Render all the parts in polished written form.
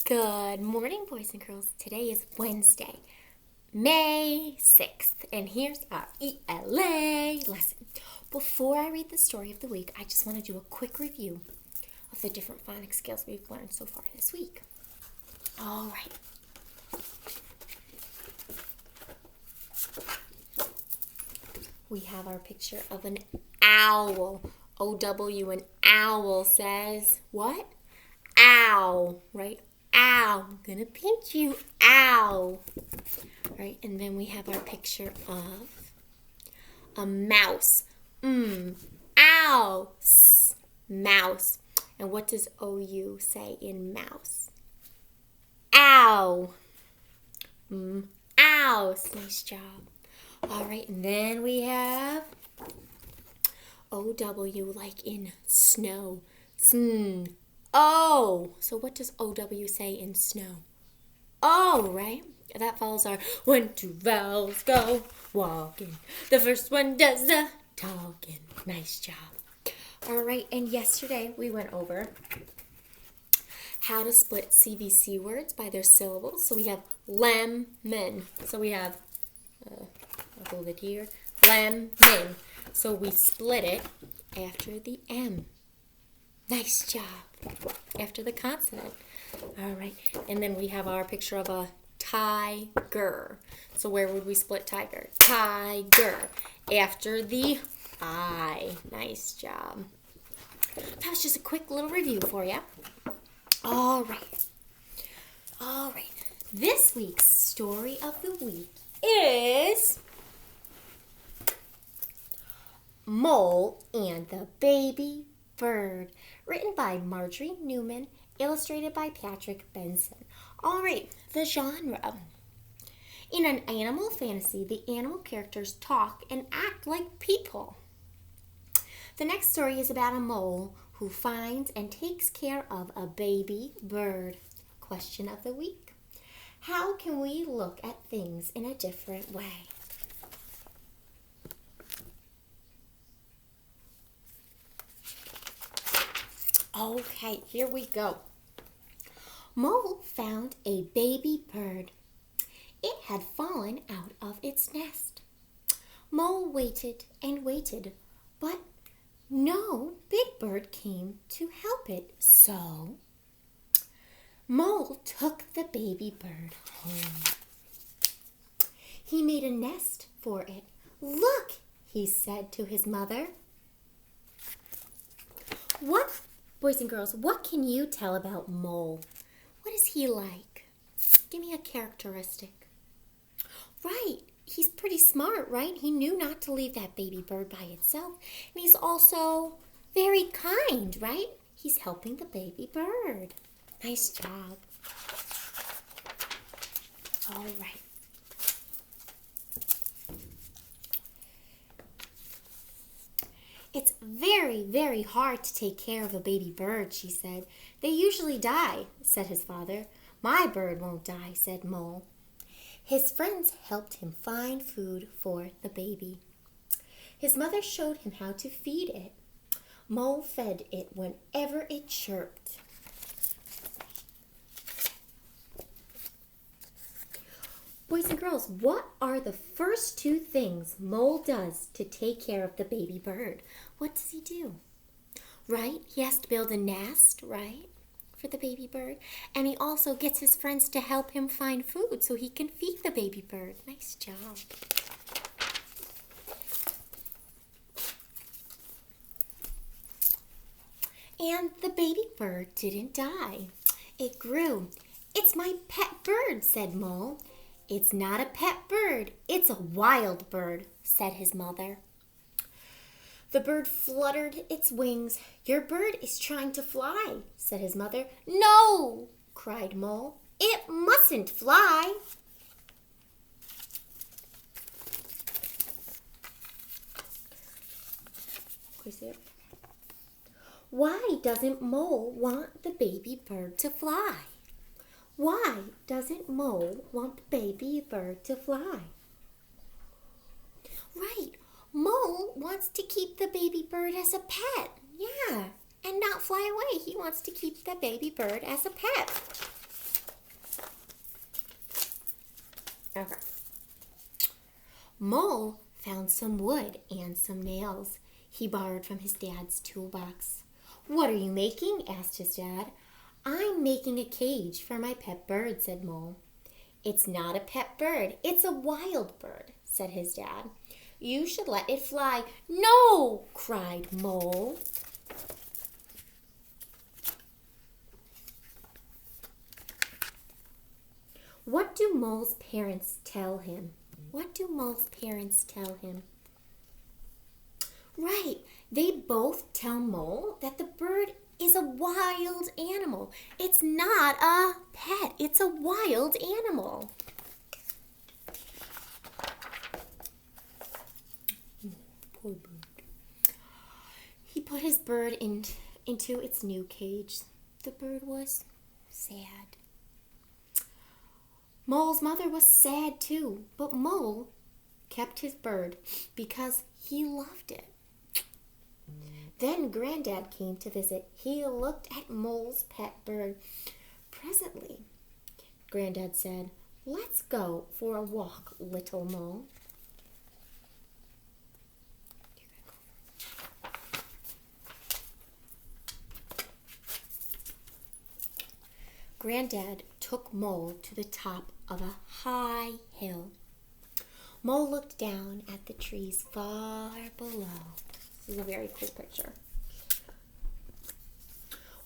Good morning, boys and girls. Today is Wednesday, May 6th, and here's our ELA lesson. Before I read the story of the week, I just want to do a quick review of the different phonics skills we've learned so far this week. All right. We have our picture of an owl. O-W, an owl says, what? Ow, right? Ow, I'm gonna pinch you, ow. Right, and then we have our picture of a mouse. Ow, mouse. And what does O-U say in mouse? Ow. Ow, nice job. All right, and then we have O-W like in snow. Oh, so what does O-W say in snow? Oh, right? That follows our when two vowels go walking. The first one does the talking. Nice job. All right, and yesterday we went over how to split CVC words by their syllables. So we have lemon. So we have, I'll hold it here, lemon. So we split it after the M. Nice job. After the consonant. All right. And then we have our picture of a tiger. So where would we split tiger? Tiger. After the I. Nice job. That was just a quick little review for you. All right. All right. This week's story of the week is Mole and the Baby Bird, written by Marjorie Newman, illustrated by Patrick Benson. All right, the genre. In an animal fantasy, the animal characters talk and act like people. The next story is about a mole who finds and takes care of a baby bird. Question of the week. How can we look at things in a different way? Okay, here we go. Mole found a baby bird. It had fallen out of its nest. Mole waited and waited, but no big bird came to help it. So Mole took the baby bird home. He made a nest for it. Look, he said to his mother. Boys and girls, what can you tell about Mole? What is he like? Give me a characteristic. Right, he's pretty smart, right? He knew not to leave that baby bird by itself. And he's also very kind, right? He's helping the baby bird. Nice job. All right. It's very, very hard to take care of a baby bird, she said. They usually die, said his father. My bird won't die, said Mole. His friends helped him find food for the baby. His mother showed him how to feed it. Mole fed it whenever it chirped. Boys and girls, what are the first two things Mole does to take care of the baby bird? What does he do? Right? He has to build a nest, right? For the baby bird. And he also gets his friends to help him find food so he can feed the baby bird. Nice job. And the baby bird didn't die. It grew. It's my pet bird, said Mole. It's not a pet bird. It's a wild bird, said his mother. The bird fluttered its wings. Your bird is trying to fly, said his mother. No, cried Mole. It mustn't fly. Why doesn't Mole want the baby bird to fly? Why doesn't Mole want the baby bird to fly? Right, Mole wants to keep the baby bird as a pet. Yeah, and not fly away. He wants to keep the baby bird as a pet. Mole found some wood and some nails he borrowed from his dad's toolbox. "What are you making?" asked his dad. "I'm making a cage for my pet bird," said Mole. "It's not a pet bird, it's a wild bird," said his dad. "You should let it fly." "No!" cried Mole. What do Mole's parents tell him? What do Mole's parents tell him? Right, they both tell Mole that the bird is a wild animal. It's not a pet, it's a wild animal. Poor bird. He put his bird into its new cage. The bird was sad. Mole's mother was sad too, but Mole kept his bird because he loved it. Then Granddad came to visit. He looked at Mole's pet bird. Presently, Granddad said, "Let's go for a walk, little Mole." Granddad took Mole to the top of a high hill. Mole looked down at the trees far below. This is a very cool picture.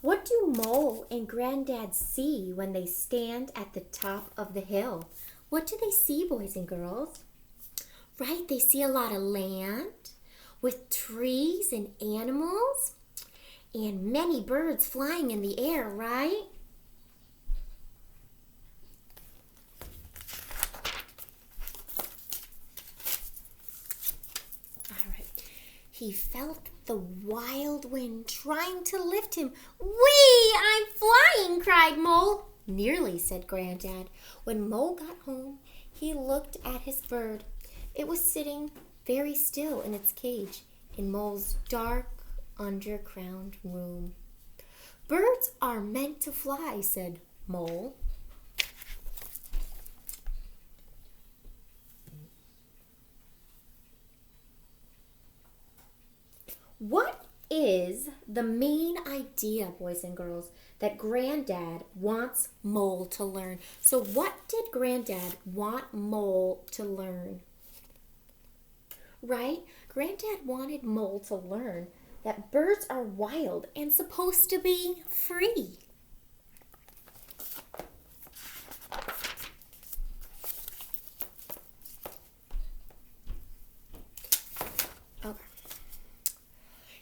What do Mole and Granddad see when they stand at the top of the hill? What do they see, boys and girls? Right, they see a lot of land with trees and animals and many birds flying in the air, right? He felt the wild wind trying to lift him. "Whee! I'm flying!" cried Mole. "Nearly," said Granddad. When Mole got home, he looked at his bird. It was sitting very still in its cage in Mole's dark, underground room. "Birds are meant to fly," said Mole. What is the main idea, boys and girls, that Granddad wants Mole to learn? So what did Granddad want Mole to learn? Right? Granddad wanted Mole to learn that birds are wild and supposed to be free.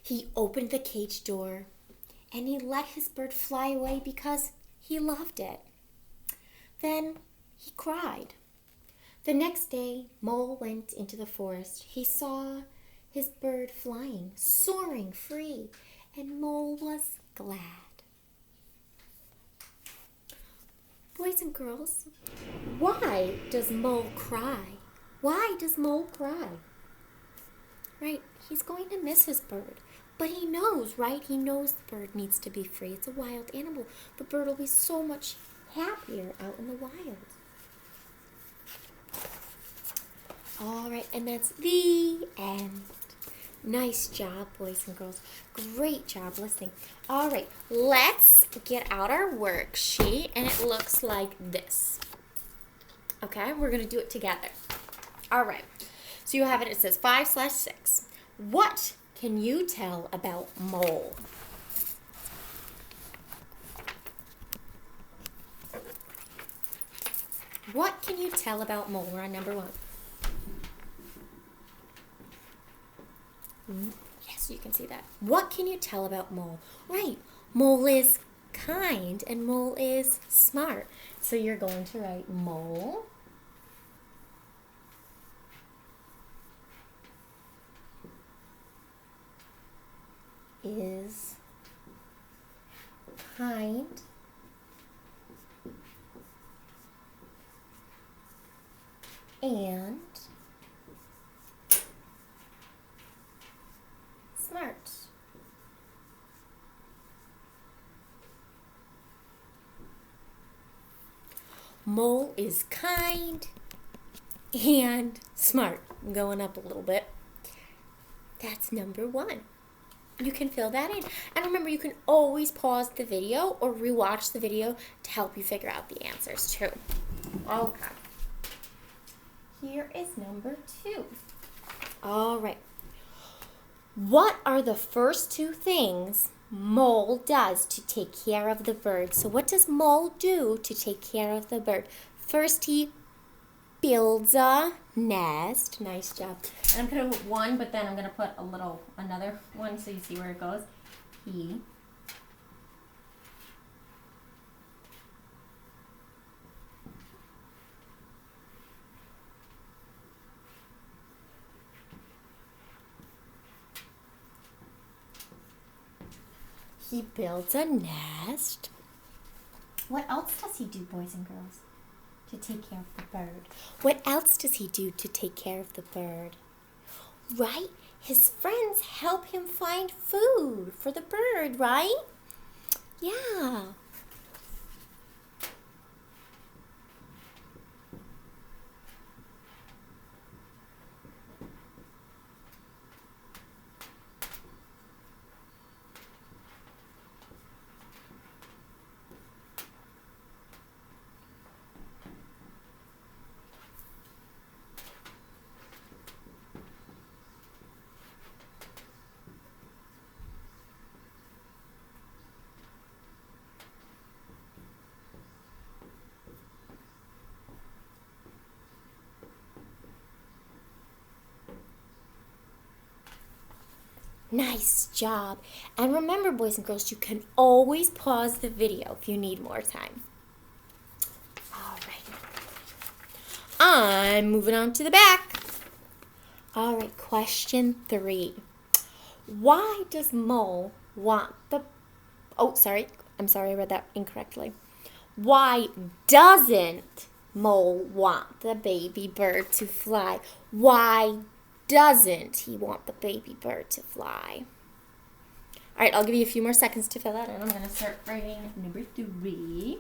He opened the cage door and he let his bird fly away because he loved it. Then he cried. The next day, Mole went into the forest. He saw his bird flying, soaring free, and Mole was glad. Boys and girls, why does Mole cry? Why does Mole cry? Right, he's going to miss his bird. But he knows, right? He knows the bird needs to be free. It's a wild animal. The bird will be so much happier out in the wild. All right, and that's the end. Nice job, boys and girls. Great job listening. All right, let's get out our worksheet, and it looks like this. Okay, we're going to do it together. All right, so you have it. It says 5/6. What can you tell about Mole? What can you tell about Mole? We're on number 1. Yes, you can see that. What can you tell about Mole? Right, Mole is kind and Mole is smart. So you're going to write Mole is kind and smart. Mole is kind and smart. going up a little bit. That's number 1. You can fill that in. And remember, you can always pause the video or rewatch the video to help you figure out the answers too. Okay. Here is number 2. All right. What are the first 2 things Mole does to take care of the bird? So what does Mole do to take care of the bird? First, he builds a nest. Nice job. And I'm going to put 1, but then I'm going to put another one so you see where it goes. He builds a nest. What else does he do, boys and girls, to take care of the bird? What else does he do to take care of the bird? Right? His friends help him find food for the bird, right? Yeah. Nice job. And remember, boys and girls, you can always pause the video if you need more time. All right. I'm moving on to the back. All right, question 3. Why does Mole want the... Oh, sorry. I'm sorry, I read that incorrectly. Why doesn't Mole want the baby bird to fly? Why doesn't he want the baby bird to fly? All right, I'll give you a few more seconds to fill that in. I'm going to start writing number 3.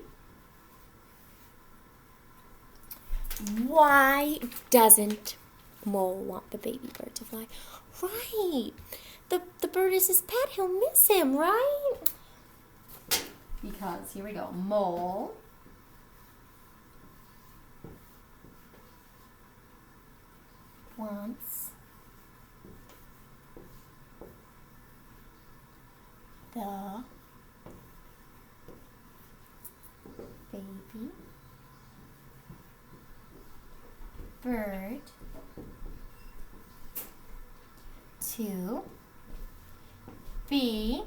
Why doesn't Mole want the baby bird to fly? Right. The bird is his pet. He'll miss him, right? Because, here we go, Mole wants the baby bird to be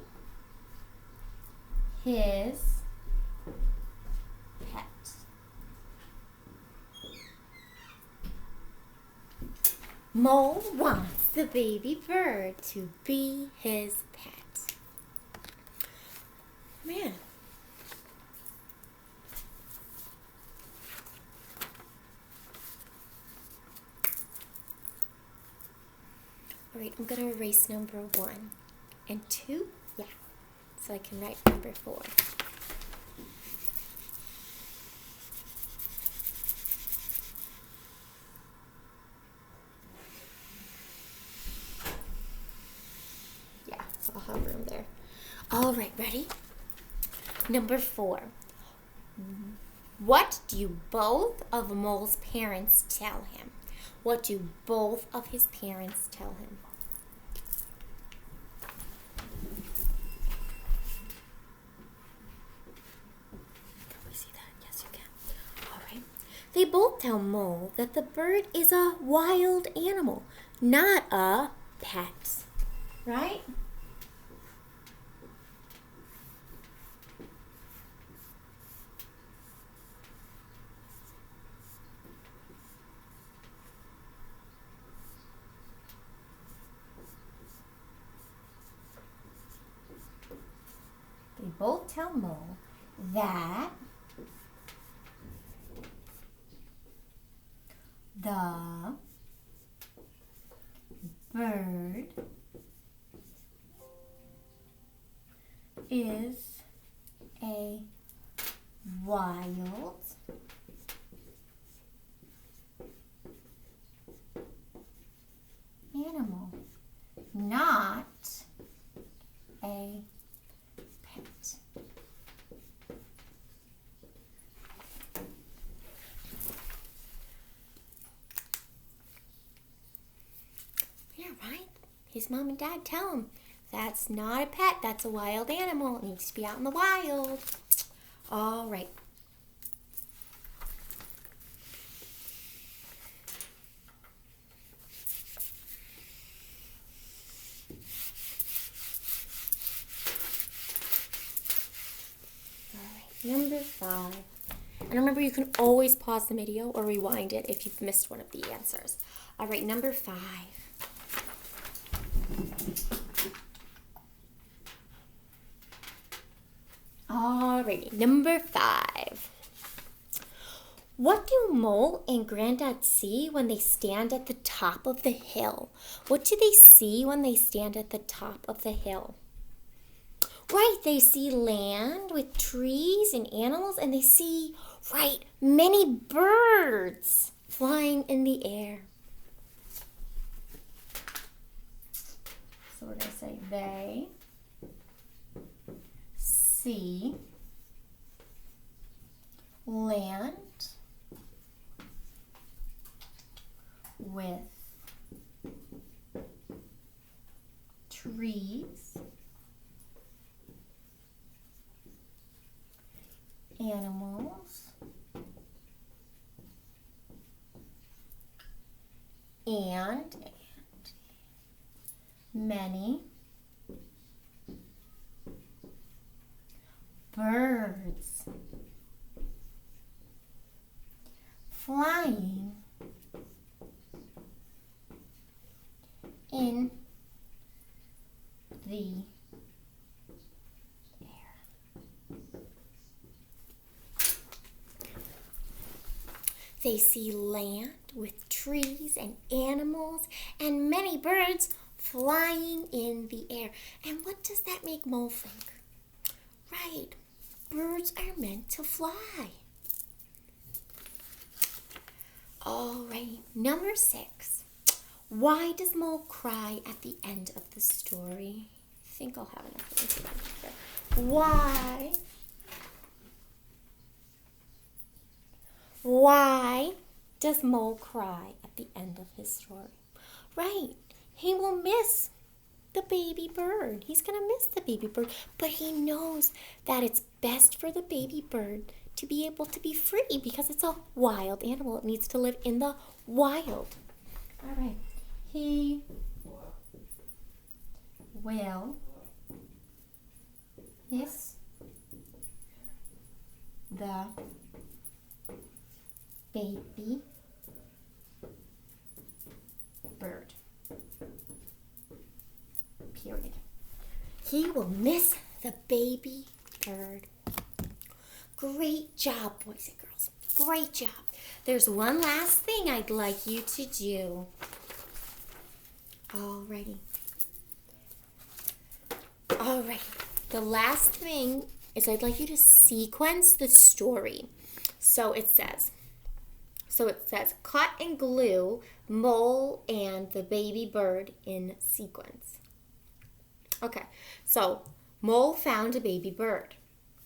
his pet. Mole wants the baby bird to be his pet. Man. All right, I'm going to erase number 1 and 2. Yeah, so I can write number 4. Yeah, I'll have room there. All right, ready? Number 4. What do both of Mole's parents tell him? What do both of his parents tell him? Can we see that? Yes, you can. All right. They both tell Mole that the bird is a wild animal, not a pet. Right? They both tell Mole that the bird is a wild his mom and dad tell him, that's not a pet, that's a wild animal. It needs to be out in the wild. All right. Number 5. And remember, you can always pause the video or rewind it if you've missed one of the answers. All right, number 5. All right, number 5. What do Mole and Granddad see when they stand at the top of the hill? What do they see when they stand at the top of the hill? Right, they see land with trees and animals, and they see, right, many birds flying in the air. So we're going to say they see land with trees, animals, and many birds flying in the They see land with trees and animals and many birds flying in the air. And what does that make Mole think? Right, birds are meant to fly. Alrighty, number 6. Why does Mole cry at the end of the story? I think I'll have enough information here. Why does Mole cry at the end of his story? Right, he will miss the baby bird. He's going to miss the baby bird, but he knows that it's best for the baby bird to be able to be free because it's a wild animal. It needs to live in the wild. All right, he will miss the baby bird. Period. He will miss the baby bird. Great job, boys and girls. Great job. There's one last thing I'd like you to do. Alrighty. The last thing is I'd like you to sequence the story. So it says, cut and glue Mole and the baby bird in sequence. Okay, so Mole found a baby bird.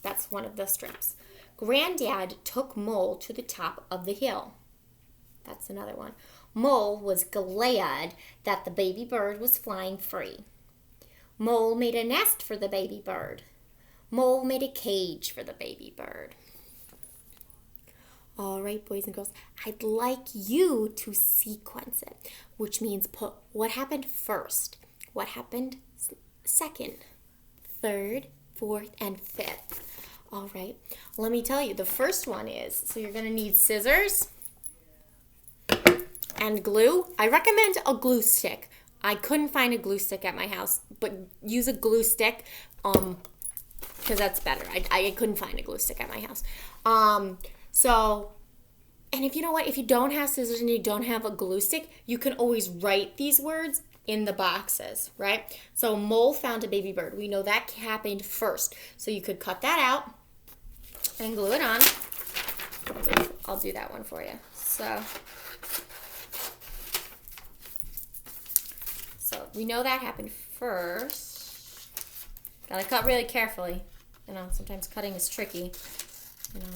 That's one of the strips. Granddad took Mole to the top of the hill. That's another one. Mole was glad that the baby bird was flying free. Mole made a nest for the baby bird. Mole made a cage for the baby bird. All right, boys and girls, I'd like you to sequence it, which means put what happened first, what happened second, third, fourth, and fifth. All right, let me tell you, the first one is, so you're going to need scissors and glue. I recommend a glue stick. I couldn't find a glue stick at my house, but use a glue stick because that's better. I couldn't find a glue stick at my house. And if you know what, if you don't have scissors and you don't have a glue stick, you can always write these words in the boxes, right? So Mole found a baby bird. We know that happened first. So you could cut that out and glue it on. I'll do that one for you. So we know that happened first. Gotta cut really carefully. You know, sometimes cutting is tricky, you know.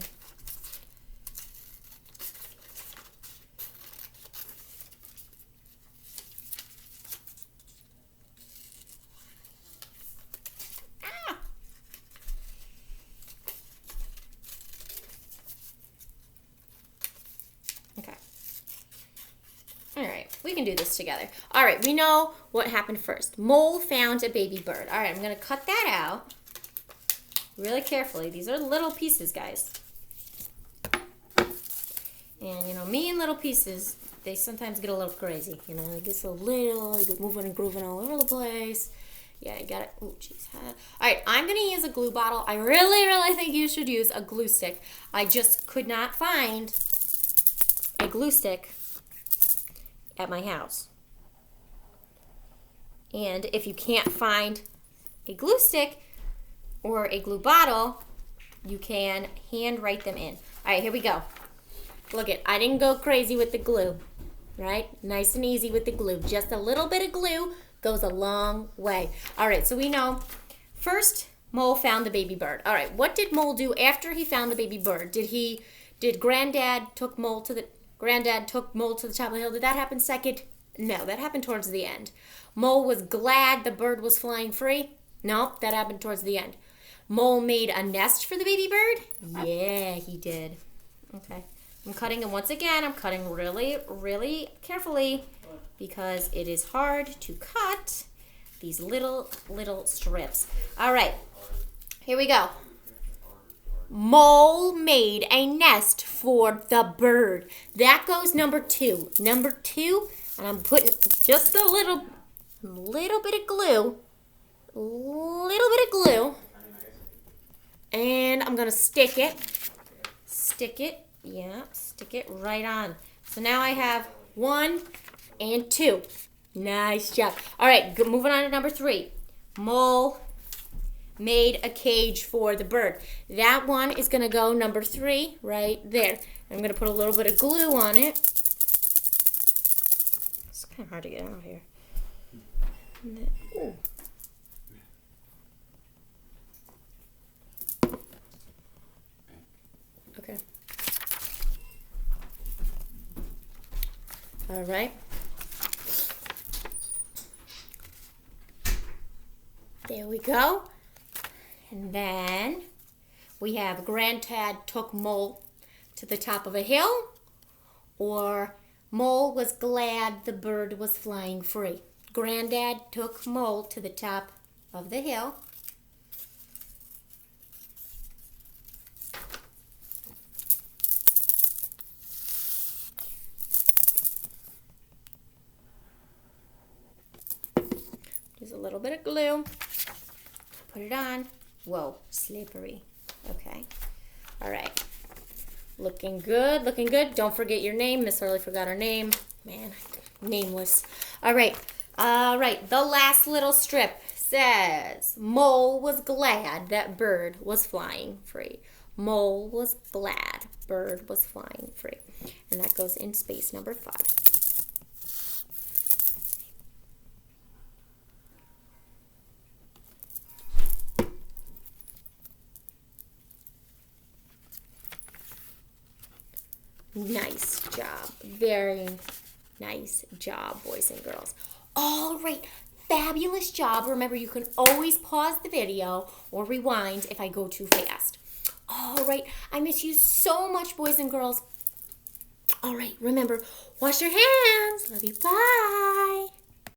can do this together. All right, we know what happened first. Mole found a baby bird. All right, I'm going to cut that out really carefully. These are little pieces, guys. And, you know, me and little pieces, they sometimes get a little crazy. You know, they get so little, they get moving and grooving all over the place. Yeah, you got it. Oh, jeez. All right, I'm going to use a glue bottle. I really think you should use a glue stick. I just could not find a glue stick at my house. And if you can't find a glue stick or a glue bottle, you can hand write them in. All right, here we go. Look it, I didn't go crazy with the glue, right? Nice and easy with the glue. Just a little bit of glue goes a long way. All right, so we know first Mole found the baby bird. All right, what did Mole do after he found the baby bird? Did Granddad took Mole to the top of the hill? Did that happen second? No, that happened towards the end. Mole was glad the bird was flying free. No, that happened towards the end. Mole made a nest for the baby bird. Yeah, he did. Okay. I'm cutting, and once again, I'm cutting really carefully because it is hard to cut these little strips. All right, here we go. Mole made a nest for the bird. That goes number 2. Number 2, and I'm putting just a little bit of glue, and I'm gonna stick it. Yeah, stick it right on. So now I have 1 and 2. Nice job. All right, moving on to number 3. Mole made a cage for the bird. That one is going to go number 3 right there. I'm going to put a little bit of glue on it. It's kind of hard to get out here. Ooh. Okay. All right. There we go. And then we have Granddad took Mole to the top of a hill, or Mole was glad the bird was flying free. Granddad took Mole to the top of the hill. Just a little bit of glue. Put it on. Whoa, slippery. Okay. All right. Looking good, looking good. Don't forget your name. Miss Hurley forgot her name. Man, nameless. All right. All right. The last little strip says, Mole was glad that bird was flying free. Mole was glad bird was flying free. And that goes in space number 5. Nice job. Very nice job, boys and girls. All right. Fabulous job. Remember, you can always pause the video or rewind if I go too fast. All right. I miss you so much, boys and girls. All right. Remember, wash your hands. Love you. Bye.